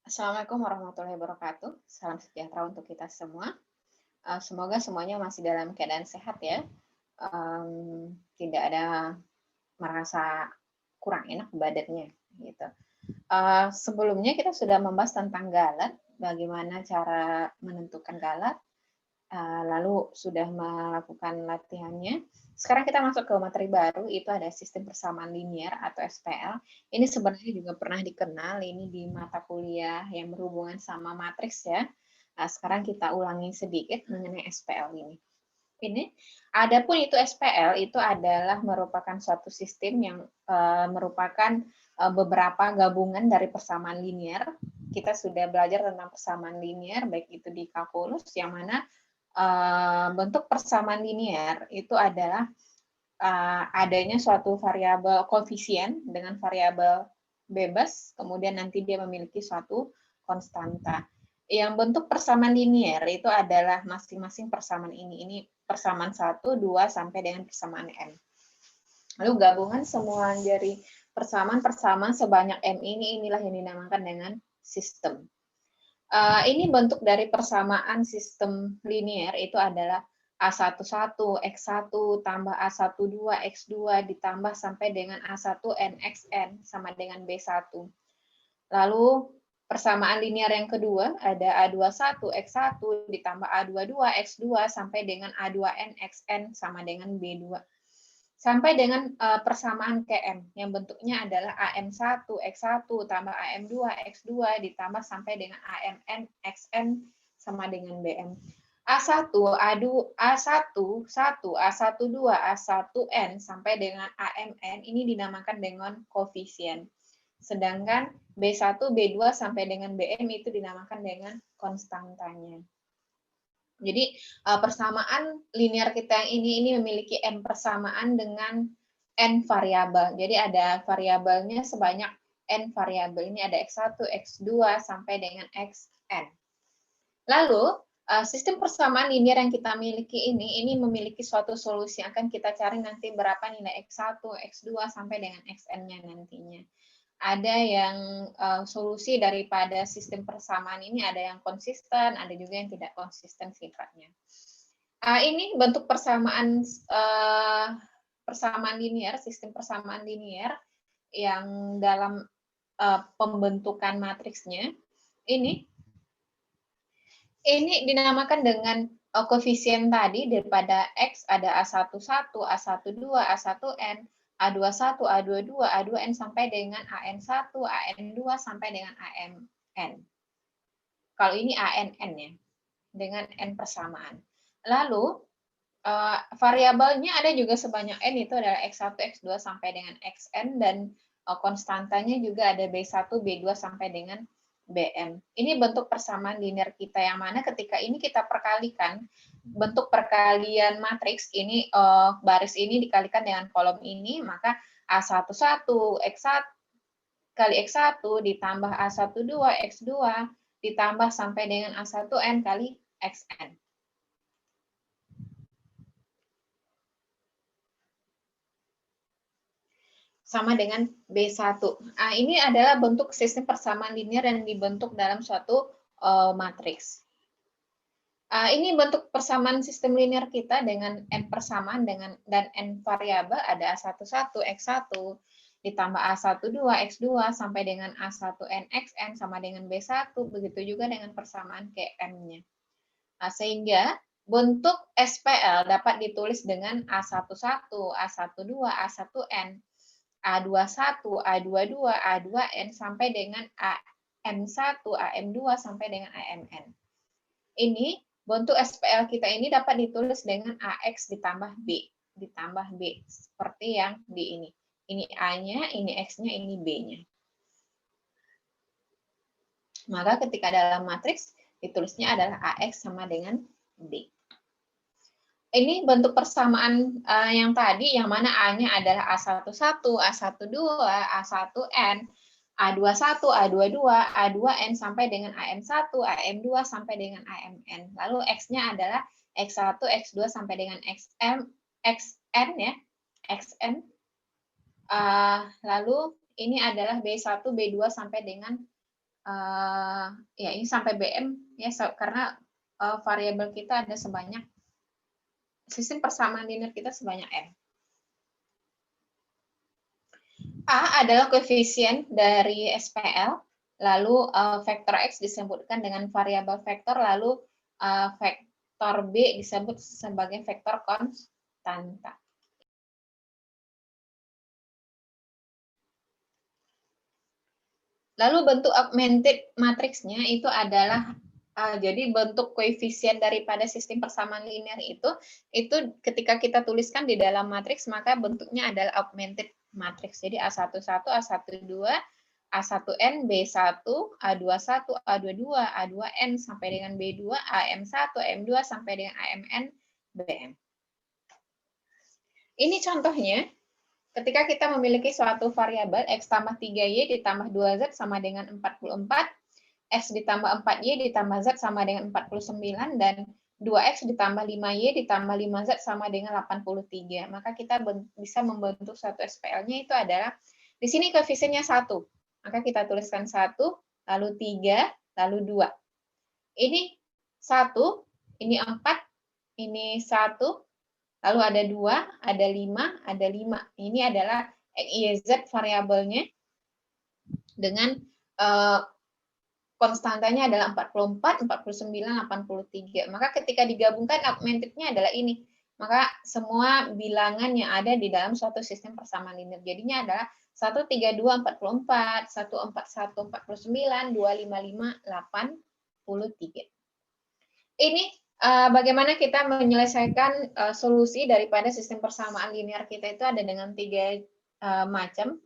Assalamualaikum warahmatullahi wabarakatuh. Salam sejahtera untuk kita semua. Semoga semuanya masih dalam keadaan sehat ya. Tidak ada merasa kurang enak badannya gitu. Sebelumnya kita sudah membahas tentang galat, bagaimana cara menentukan galat, lalu sudah melakukan latihannya. Sekarang kita masuk ke materi baru, itu ada sistem persamaan linear atau SPL. Ini sebenarnya juga pernah dikenal, ini di mata kuliah yang berhubungan sama matriks ya. Nah, sekarang kita ulangi sedikit mengenai SPL ini. Adapun itu SPL itu adalah merupakan suatu sistem yang merupakan beberapa gabungan dari persamaan linear. Kita sudah belajar tentang persamaan linear, baik itu di kalkulus, yang mana bentuk persamaan linear itu adalah adanya suatu variabel koefisien dengan variabel bebas, kemudian nanti dia memiliki suatu konstanta. Yang bentuk persamaan linear itu adalah masing-masing persamaan ini persamaan 1, 2, sampai dengan persamaan M. Lalu gabungan semua dari persamaan-persamaan sebanyak M inilah yang dinamakan dengan sistem. Ini bentuk dari persamaan sistem linear itu adalah A11, X1 tambah A12, X2 ditambah sampai dengan A1 NXN sama dengan B1. Lalu persamaan linear yang kedua ada A21, X1 ditambah A22, X2 sampai dengan A2N, XN sama dengan B2. Sampai dengan persamaan KM yang bentuknya adalah AM1, X1 tambah AM2, X2 ditambah sampai dengan AMN, XN sama dengan BM. A1, A2, A1, 1, A12, A1N sampai dengan AMN ini dinamakan dengan koefisien. Sedangkan B1, B2 sampai dengan BM itu dinamakan dengan konstantanya. Jadi persamaan linear kita yang ini memiliki n persamaan dengan n variabel. Jadi ada variabelnya sebanyak n variabel. Ini ada X1, X2 sampai dengan Xn. Lalu sistem persamaan linear yang kita miliki ini memiliki suatu solusi. Akan kita cari nanti berapa nilai X1, X2 sampai dengan Xn-nya nantinya. Ada yang solusi daripada sistem persamaan ini ada yang konsisten, ada juga yang tidak konsisten sifatnya. Ini bentuk persamaan persamaan linear, sistem persamaan linear yang dalam pembentukan matriksnya ini dinamakan dengan koefisien tadi daripada X ada A11, A12, A1N, A21, A22, A2N sampai dengan AN1, AN2 sampai dengan AMN. Kalau ini ANN ya, dengan N persamaan. Lalu variabelnya ada juga sebanyak N, itu adalah X1, X2 sampai dengan Xn, dan konstantanya juga ada B1, B2 sampai dengan BM. Ini bentuk persamaan linear kita yang mana ketika ini kita perkalikan, bentuk perkalian matriks ini baris ini dikalikan dengan kolom ini, maka A11 X1 kali X1 ditambah A12 X2 ditambah sampai dengan A1N kali Xn. Sama dengan B1. Ini adalah bentuk sistem persamaan linear yang dibentuk dalam suatu matriks. Ini bentuk persamaan sistem linear kita dengan n persamaan dan n variabel, ada A11, X1 ditambah A12, X2 sampai dengan A1N, Xn sama dengan B1, begitu juga dengan persamaan KM-nya. Sehingga bentuk SPL dapat ditulis dengan A11, A12, A1N, A21, A22, A2N sampai dengan AM1, AM2 sampai dengan AMN. Ini bentuk SPL kita ini dapat ditulis dengan AX ditambah B, seperti yang di ini. Ini A-nya, ini X-nya, ini B-nya. Maka ketika dalam matriks ditulisnya adalah AX sama dengan B. Ini bentuk persamaan yang tadi, yang mana A-nya adalah A11, A12, A1N, A21, A22, A2N sampai dengan AM1, AM2 sampai dengan AMN. Lalu X-nya adalah X1, X2 sampai dengan XN ya, XN. Lalu ini adalah B1, B2 sampai dengan ya ini sampai BM ya, karena variabel kita ada sebanyak, sistem persamaan linear kita sebanyak M. A adalah koefisien dari SPL, lalu vektor X disebutkan dengan variabel vektor, lalu vektor B disebut sebagai vektor konstanta. Lalu bentuk augmented matriksnya itu adalah jadi bentuk koefisien daripada sistem persamaan linear itu ketika kita tuliskan di dalam matriks maka bentuknya adalah augmented matriks. Jadi A11, A12, A1N, B1, A21, A22, A2N sampai dengan B2, AM1, AM2 sampai dengan AMN, BM. Ini contohnya. Ketika kita memiliki suatu variabel X tambah 3Y ditambah 2Z sama dengan 44, X ditambah 4Y ditambah Z sama dengan 49, dan 2X ditambah 5Y ditambah 5Z sama dengan 83. Maka kita bisa membentuk suatu SPL-nya itu adalah, di sini koefisiennya 1. Maka kita tuliskan 1, lalu 3, lalu 2. Ini 1, ini 4, ini 1, lalu ada 2, ada 5, ada 5. Ini adalah XYZ variabelnya dengan konstantanya adalah 44, 49, 83. Maka ketika digabungkan augmented-nya adalah ini. Maka semua bilangan yang ada di dalam suatu sistem persamaan linear. Jadinya adalah 1, 3, 2, 44, 1, 4, 1, 49, 2, 5, 5, 83. Ini bagaimana kita menyelesaikan solusi daripada sistem persamaan linear kita itu ada dengan 3 macam.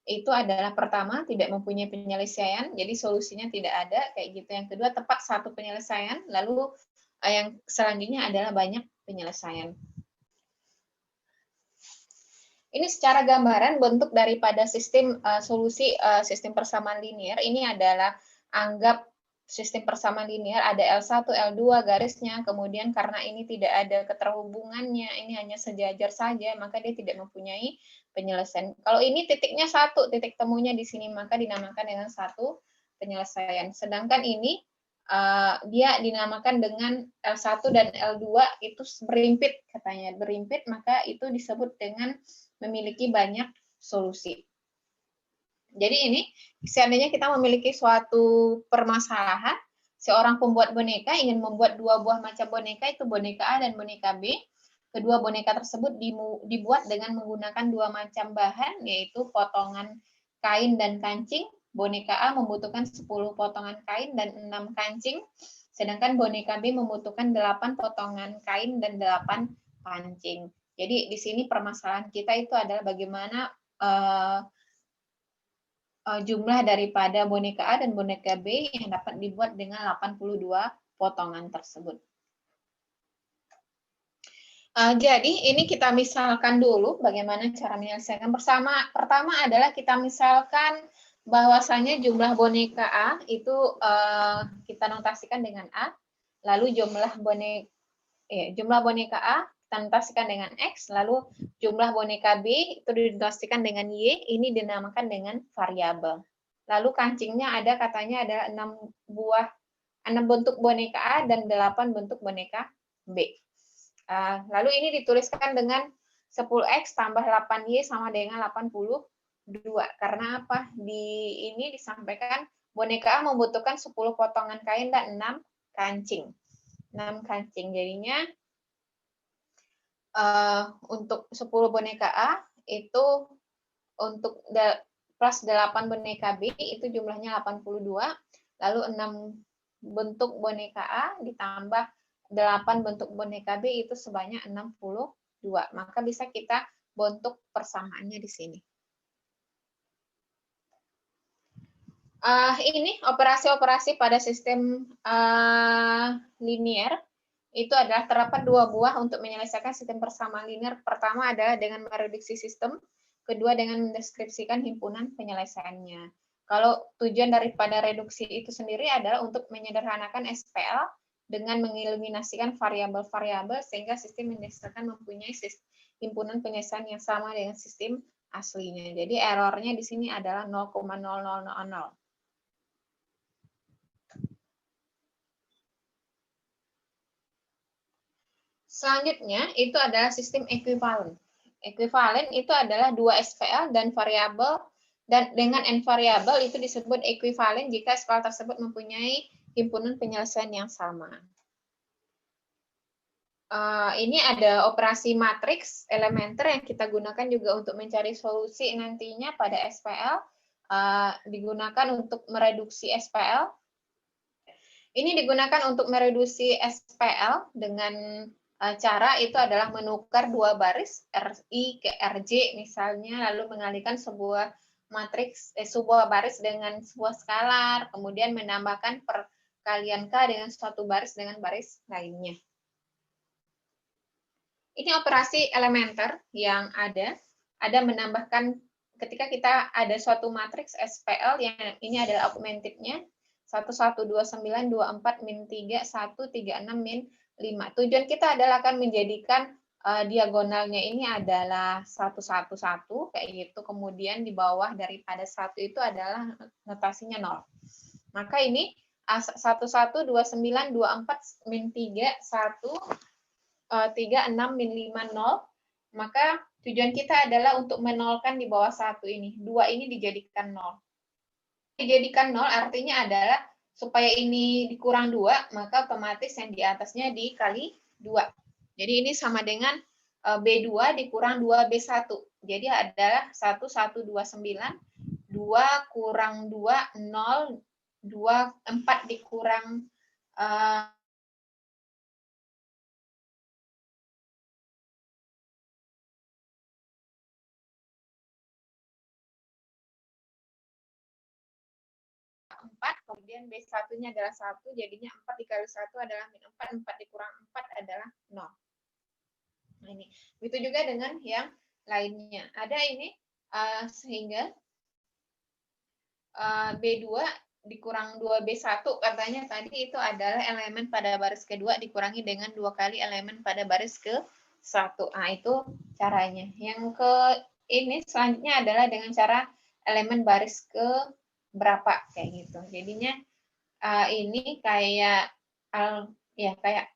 Itu adalah pertama, tidak mempunyai penyelesaian, jadi solusinya tidak ada, kayak gitu. Yang kedua, tepat satu penyelesaian, lalu yang selanjutnya adalah banyak penyelesaian. Ini secara gambaran bentuk daripada sistem solusi sistem persamaan linear. Ini adalah anggap sistem persamaan linear ada L1, L2 garisnya, kemudian karena ini tidak ada keterhubungannya, ini hanya sejajar saja, maka dia tidak mempunyai penyelesaian. Kalau ini titiknya 1, titik temunya di sini, maka dinamakan dengan satu penyelesaian. Sedangkan ini dia dinamakan dengan L1 dan L2 itu berimpit katanya, berimpit, maka itu disebut dengan memiliki banyak solusi. Jadi ini, seandainya kita memiliki suatu permasalahan, seorang pembuat boneka ingin membuat 2 buah macam boneka, itu boneka A dan boneka B. Kedua boneka tersebut dibuat dengan menggunakan 2 macam bahan, yaitu potongan kain dan kancing. Boneka A membutuhkan 10 potongan kain dan 6 kancing, sedangkan boneka B membutuhkan 8 potongan kain dan 8 kancing. Jadi di sini permasalahan kita itu adalah bagaimana jumlah daripada boneka A dan boneka B yang dapat dibuat dengan 82 potongan tersebut. Jadi ini kita misalkan dulu bagaimana cara menyelesaikan. Pertama adalah kita misalkan bahwasanya jumlah boneka A itu kita notasikan dengan A, lalu jumlah boneka A kita notasikan dengan X, lalu jumlah boneka B itu dinotasikan dengan Y, ini dinamakan dengan variabel. Lalu kancingnya ada katanya ada 6 bentuk boneka A dan 8 bentuk boneka B. Lalu ini dituliskan dengan 10X tambah 8Y sama dengan 82. Karena apa? Di ini disampaikan boneka A membutuhkan 10 potongan kain dan 6 kancing. 6 kancing. Jadinya untuk 10 boneka A itu untuk plus 8 boneka B itu jumlahnya 82, lalu 6 bentuk boneka A ditambah 8 bentuk boneka B itu sebanyak 62. Maka bisa kita bentuk persamaannya di sini. Ini operasi-operasi pada sistem linear. Itu adalah terdapat 2 buah untuk menyelesaikan sistem persamaan linear. Pertama adalah dengan mereduksi sistem, kedua dengan mendeskripsikan himpunan penyelesaiannya. Kalau tujuan daripada reduksi itu sendiri adalah untuk menyederhanakan SPL dengan mengeliminasikan variabel-variabel sehingga sistem mendasarkan mempunyai himpunan penyelesaian yang sama dengan sistem aslinya. Jadi errornya di sini adalah 0,0000. Selanjutnya itu adalah sistem ekuivalen. Ekuivalen itu adalah dua SPL dan variabel, dan dengan n variabel itu disebut ekuivalen jika SPL tersebut mempunyai himpunan penyelesaian yang sama. Ini ada operasi matriks elementer yang kita gunakan juga untuk mencari solusi nantinya pada SPL. Digunakan untuk mereduksi SPL. Ini digunakan untuk mereduksi SPL dengan cara itu adalah menukar dua baris RI ke RJ misalnya, lalu mengalihkan sebuah matriks sebuah baris dengan sebuah skalar, kemudian menambahkan perkalian K dengan suatu baris dengan baris lainnya. Ini operasi elementer yang ada menambahkan ketika kita ada suatu matriks SPL yang ini adalah augmented-nya 1129 24 min 3 136 min 5. Tujuan kita adalah akan menjadikan diagonalnya ini adalah 111 kayak gitu. Kemudian di bawah daripada 1 itu adalah notasinya 0. Maka ini 1129 24 min 3 1 36 min 5 0, maka tujuan kita adalah untuk menolkan di bawah 1 ini. 2 ini dijadikan 0. Dijadikan 0 artinya adalah supaya ini dikurang 2, maka otomatis yang di atasnya dikali 2. Jadi ini sama dengan B2 dikurang 2B1. Jadi adalah 1129, 2 kurang 2, 0, 2, 4 dikurang 4, kemudian B1-nya adalah 1, jadinya 4 dikali 1 adalah min 4, 4 dikurang 4 adalah 0. Nah ini, begitu juga dengan yang lainnya. Ada ini, sehingga B2 dikurang 2B1, katanya tadi itu adalah elemen pada baris kedua dikurangi dengan 2 kali elemen pada baris ke-1. Nah itu caranya. Yang ke ini selanjutnya adalah dengan cara elemen baris ke berapa kayak gitu. Jadinya ini kayak kayak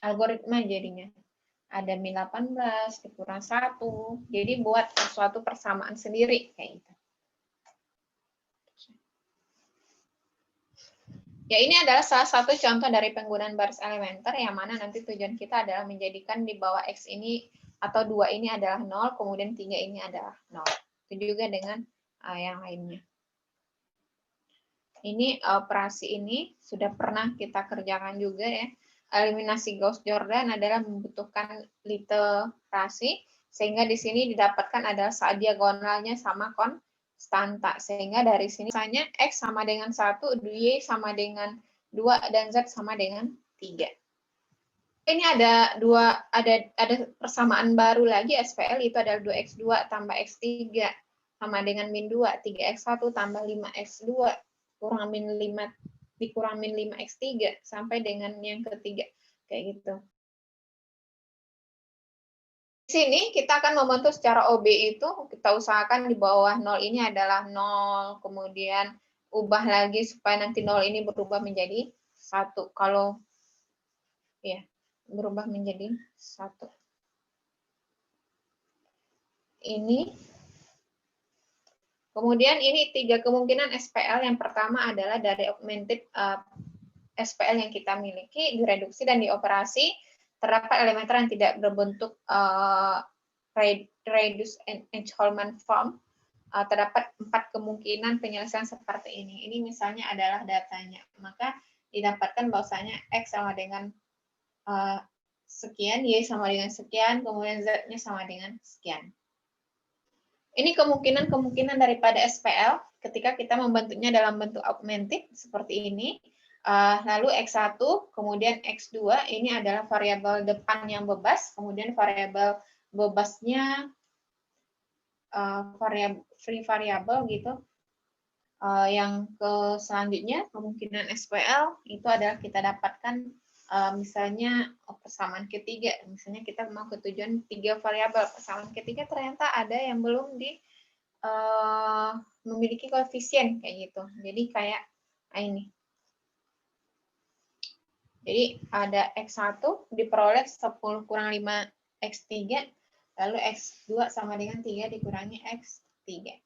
algoritma jadinya. Ada min 18 dikurang 1. Jadi buat suatu persamaan sendiri kayak gitu. Ya, ini adalah salah satu contoh dari penggunaan baris elementer yang mana nanti tujuan kita adalah menjadikan di bawah X ini atau 2 ini adalah 0, kemudian 3 ini adalah 0. Itu juga dengan yang lainnya. Ini operasi ini sudah pernah kita kerjakan juga ya. Eliminasi Gauss-Jordan adalah membutuhkan literasi, sehingga di sini didapatkan adalah saat diagonalnya sama konstanta. Sehingga dari sini misalnya X sama dengan 1, Y sama dengan 2, dan Z sama dengan 3. Ini ada persamaan baru lagi SPL, itu adalah 2X2 tambah X3 sama dengan min 2, 3X1 tambah 5X2 kurang min 5 dikurang min 5X3 sampai dengan yang ketiga kayak gitu. Di sini kita akan membentuk secara OB itu kita usahakan di bawah 0 ini adalah 0, kemudian ubah lagi supaya nanti 0 ini berubah menjadi 1. Kalau ya berubah menjadi 1. Ini kemudian ini 3 kemungkinan SPL. Yang pertama adalah dari augmented SPL yang kita miliki, direduksi dan dioperasi, terdapat elementer yang tidak berbentuk reduced Edge-Hallman form. Terdapat 4 kemungkinan penyelesaian seperti ini. Ini misalnya adalah datanya. Maka didapatkan bahwasanya X sama dengan sekian, Y sama dengan sekian, kemudian Z-nya sama dengan sekian. Ini kemungkinan-kemungkinan daripada SPL ketika kita membentuknya dalam bentuk augmented seperti ini. Lalu X1, kemudian X2, ini adalah variabel depan yang bebas, kemudian variabel bebasnya free variable gitu. Yang selanjutnya kemungkinan SPL itu adalah kita dapatkan misalnya persamaan ketiga, misalnya kita mau ke tujuan 3 variabel, persamaan ketiga ternyata ada yang belum memiliki koefisien kayak gitu. Jadi kayak ini. Jadi ada X1 diperoleh 10 kurang 5 X3, lalu X2 sama dengan 3 dikurangi X3.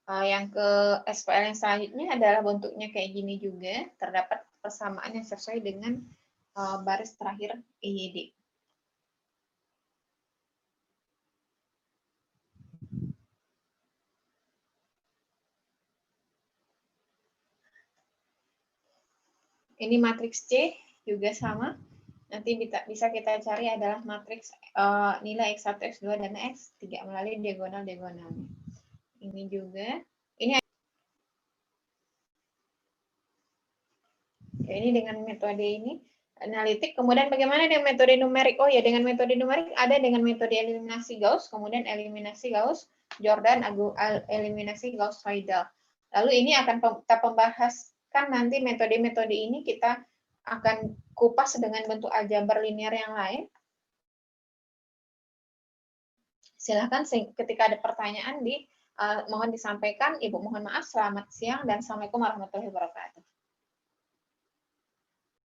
Yang ke SPL yang selanjutnya adalah bentuknya kayak gini juga, terdapat persamaan yang sesuai dengan baris terakhir IYD. Ini matriks C juga sama. Nanti bisa kita cari adalah matriks nilai X1, X2, dan X3 melalui diagonal-diagonalnya. Ini juga. Ini dengan metode ini analitik. Kemudian bagaimana dengan metode numerik? Oh ya, dengan metode numerik ada dengan metode eliminasi Gauss, kemudian eliminasi Gauss Jordan, eliminasi Gauss Seidel. Lalu ini akan kita pembahaskan nanti metode-metode ini kita akan kupas dengan bentuk aljabar linear yang lain. Silakan ketika ada pertanyaan mohon disampaikan. Ibu mohon maaf, selamat siang dan Assalamualaikum warahmatullahi wabarakatuh.